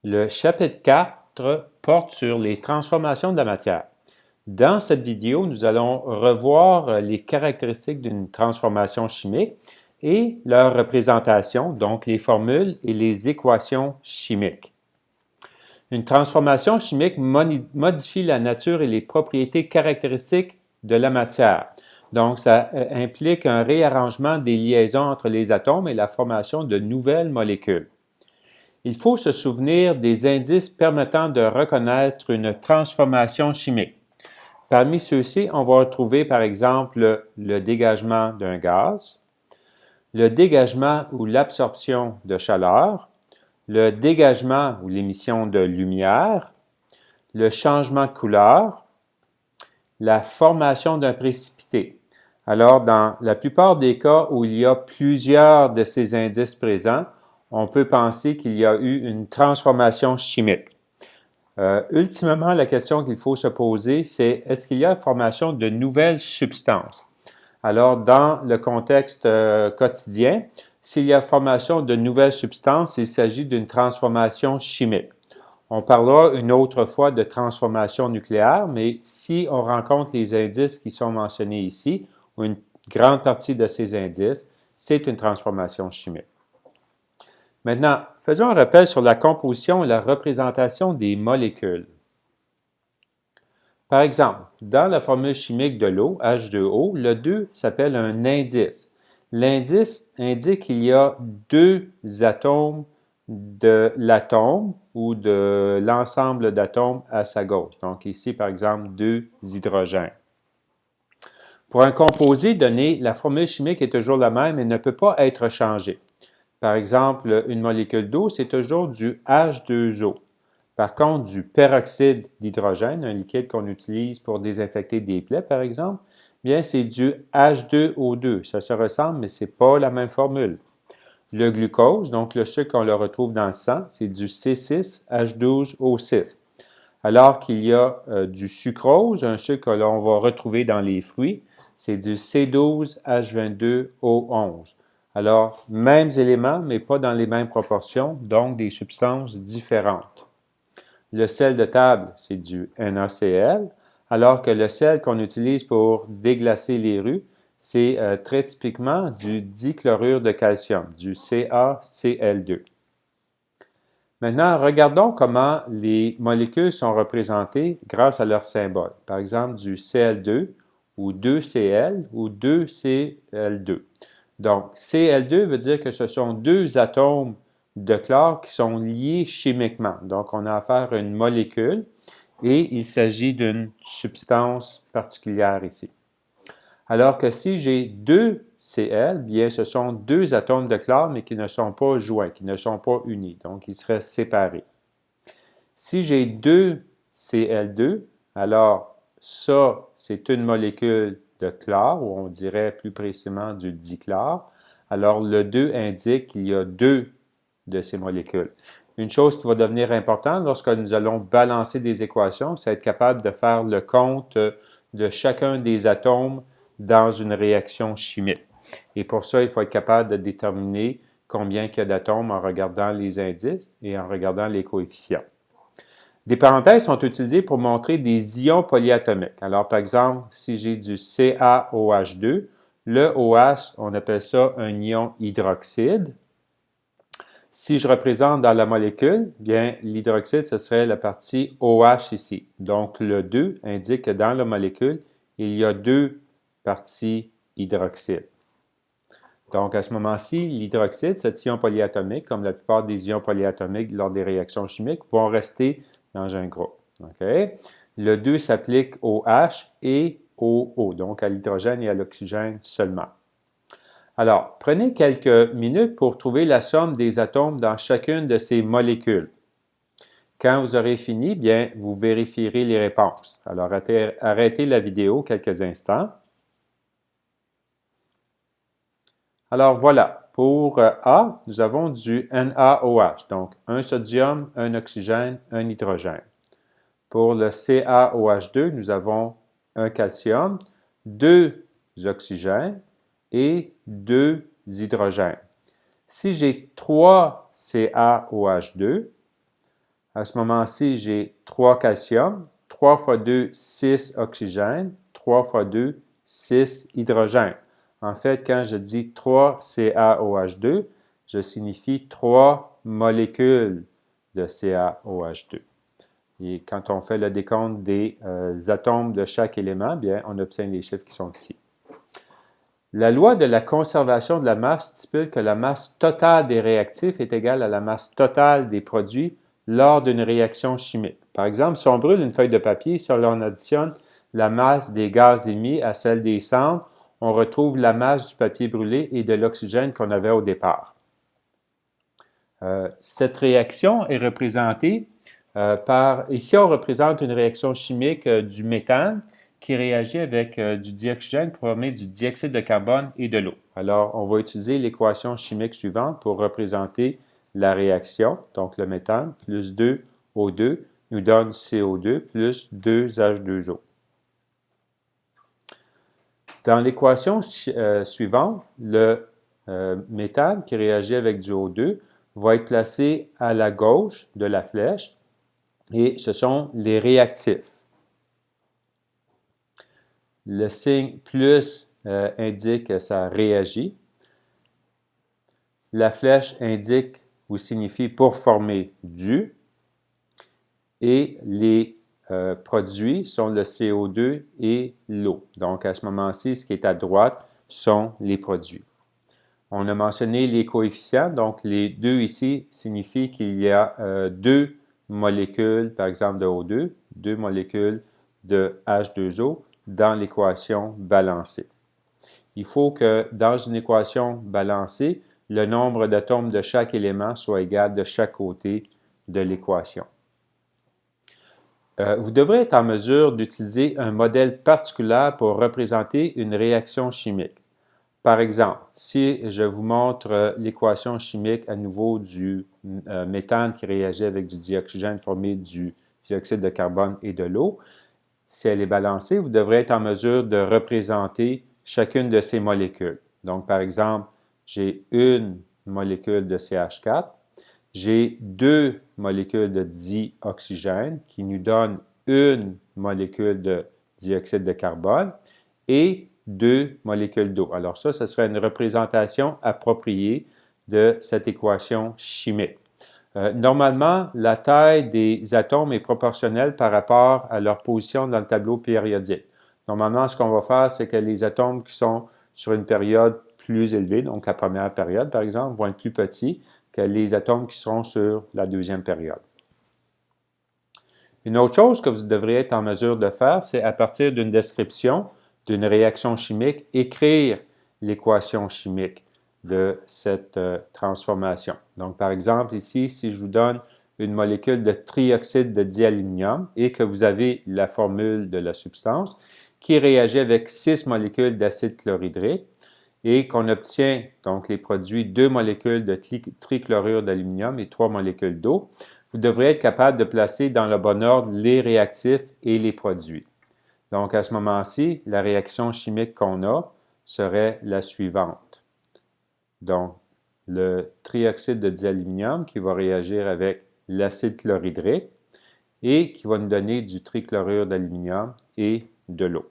Le chapitre 4 porte sur les transformations de la matière. Dans cette vidéo, nous allons revoir les caractéristiques d'une transformation chimique et leur représentation, donc les formules et les équations chimiques. Une transformation chimique modifie la nature et les propriétés caractéristiques de la matière. Donc, ça implique un réarrangement des liaisons entre les atomes et la formation de nouvelles molécules. Il faut se souvenir des indices permettant de reconnaître une transformation chimique. Parmi ceux-ci, on va retrouver par exemple le dégagement d'un gaz, le dégagement ou l'absorption de chaleur, le dégagement ou l'émission de lumière, le changement de couleur, la formation d'un précipité. Alors, dans la plupart des cas où il y a plusieurs de ces indices présents, on peut penser qu'il y a eu une transformation chimique. Ultimement, la question qu'il faut se poser, c'est est-ce qu'il y a formation de nouvelles substances? Alors, dans le contexte quotidien, s'il y a formation de nouvelles substances, il s'agit d'une transformation chimique. On parlera une autre fois de transformation nucléaire, mais si on rencontre les indices qui sont mentionnés ici, ou une grande partie de ces indices, c'est une transformation chimique. Maintenant, faisons un rappel sur la composition et la représentation des molécules. Par exemple, dans la formule chimique de l'eau, H2O, le 2 s'appelle un indice. L'indice indique qu'il y a deux atomes de l'atome ou de l'ensemble d'atomes à sa gauche. Donc ici, par exemple, deux hydrogènes. Pour un composé donné, la formule chimique est toujours la même et ne peut pas être changée. Par exemple, une molécule d'eau, c'est toujours du H2O. Par contre, du peroxyde d'hydrogène, un liquide qu'on utilise pour désinfecter des plaies, par exemple, bien, c'est du H2O2. Ça se ressemble, mais ce n'est pas la même formule. Le glucose, donc le sucre qu'on le retrouve dans le sang, c'est du C6H12O6. Alors qu'il y a du sucrose, un sucre que l'on va retrouver dans les fruits, c'est du C12H22O11. Alors, mêmes éléments, mais pas dans les mêmes proportions, donc des substances différentes. Le sel de table, c'est du NaCl, alors que le sel qu'on utilise pour déglacer les rues, c'est très typiquement du dichlorure de calcium, du CaCl2. Maintenant, regardons comment les molécules sont représentées grâce à leur symbole. Par exemple, du Cl2 ou 2Cl ou 2Cl2. Donc, Cl2 veut dire que ce sont deux atomes de chlore qui sont liés chimiquement. Donc, on a affaire à une molécule et il s'agit d'une substance particulière ici. Alors que si j'ai deux Cl, bien ce sont deux atomes de chlore, mais qui ne sont pas joints, qui ne sont pas unis, donc ils seraient séparés. Si j'ai deux Cl2, alors ça, c'est une molécule de chlore, ou on dirait plus précisément du dichlore. Alors le 2 indique qu'il y a deux de ces molécules. Une chose qui va devenir importante lorsque nous allons balancer des équations, c'est être capable de faire le compte de chacun des atomes dans une réaction chimique. Et pour ça, il faut être capable de déterminer combien il y a d'atomes en regardant les indices et en regardant les coefficients. Des parenthèses sont utilisées pour montrer des ions polyatomiques. Alors, par exemple, si j'ai du CaOH2, le OH, on appelle ça un ion hydroxyde. Si je représente dans la molécule, bien, l'hydroxyde, ce serait la partie OH ici. Donc, le 2 indique que dans la molécule, il y a deux parties hydroxyde. Donc, à ce moment-ci, l'hydroxyde, cet ion polyatomique, comme la plupart des ions polyatomiques lors des réactions chimiques, vont rester dans un groupe. Okay? Le 2 s'applique au H et au O, donc à l'hydrogène et à l'oxygène seulement. Alors, prenez quelques minutes pour trouver la somme des atomes dans chacune de ces molécules. Quand vous aurez fini, bien, vous vérifierez les réponses. Alors, arrêtez la vidéo quelques instants. Alors, voilà. Pour A, nous avons du NaOH, donc un sodium, un oxygène, un hydrogène. Pour le CaOH2, nous avons un calcium, deux oxygènes et deux hydrogènes. Si j'ai 3 CaOH2, À ce moment-ci, j'ai 3 calcium, 3 fois 2, 6 oxygène, 3 fois 2, 6 hydrogène. En fait, quand je dis 3 CaOH2, je signifie 3 molécules de CaOH2. Et quand on fait le décompte des atomes de chaque élément, bien, on obtient les chiffres qui sont ici. La loi de la conservation de la masse stipule que la masse totale des réactifs est égale à la masse totale des produits lors d'une réaction chimique. Par exemple, si on brûle une feuille de papier, si on additionne la masse des gaz émis à celle des cendres, on retrouve la masse du papier brûlé et de l'oxygène qu'on avait au départ. Cette réaction est représentée ici on représente une réaction chimique du méthane qui réagit avec du dioxygène pour former du dioxyde de carbone et de l'eau. Alors, on va utiliser l'équation chimique suivante pour représenter la réaction. Donc, le méthane plus 2O2 nous donne CO2 plus 2H2O. Dans l'équation suivante, le méthane qui réagit avec du O2 va être placé à la gauche de la flèche et ce sont les réactifs. Le signe plus indique que ça réagit. La flèche indique ou signifie pour former du. Et les produits sont le CO2 et l'eau. Donc, à ce moment-ci, ce qui est à droite sont les produits. On a mentionné les coefficients. Donc, les deux ici signifient qu'il y a deux molécules, par exemple, de O2, deux molécules de H2O dans l'équation balancée. Il faut que dans une équation balancée, le nombre d'atomes de chaque élément soit égal de chaque côté de l'équation. Vous devrez être en mesure d'utiliser un modèle particulier pour représenter une réaction chimique. Par exemple, si je vous montre l'équation chimique à nouveau du méthane qui réagit avec du dioxygène formé du dioxyde de carbone et de l'eau, si elle est balancée, vous devrez être en mesure de représenter chacune de ces molécules. Donc, par exemple, j'ai une molécule de CH4, j'ai deux molécules de dioxygène qui nous donnent une molécule de dioxyde de carbone et deux molécules d'eau. Alors ça, ce serait une représentation appropriée de cette équation chimique. Normalement, la taille des atomes est proportionnelle par rapport à leur position dans le tableau périodique. Normalement, ce qu'on va faire, c'est que les atomes qui sont sur une période plus élevée, donc la première période, par exemple, vont être plus petits que les atomes qui seront sur la deuxième période. Une autre chose que vous devriez être en mesure de faire, c'est à partir d'une description d'une réaction chimique, écrire l'équation chimique de cette transformation. Donc, par exemple, ici, si je vous donne une molécule de trioxyde de dialuminium et que vous avez la formule de la substance qui réagit avec 6 molécules d'acide chlorhydrique et qu'on obtient donc les produits 2 molécules de trichlorure d'aluminium et 3 molécules d'eau, vous devrez être capable de placer dans le bon ordre les réactifs et les produits. Donc, à ce moment-ci, la réaction chimique qu'on a serait la suivante. Donc, le trioxyde de dialuminium qui va réagir avec l'acide chlorhydrique et qui va nous donner du trichlorure d'aluminium et de l'eau.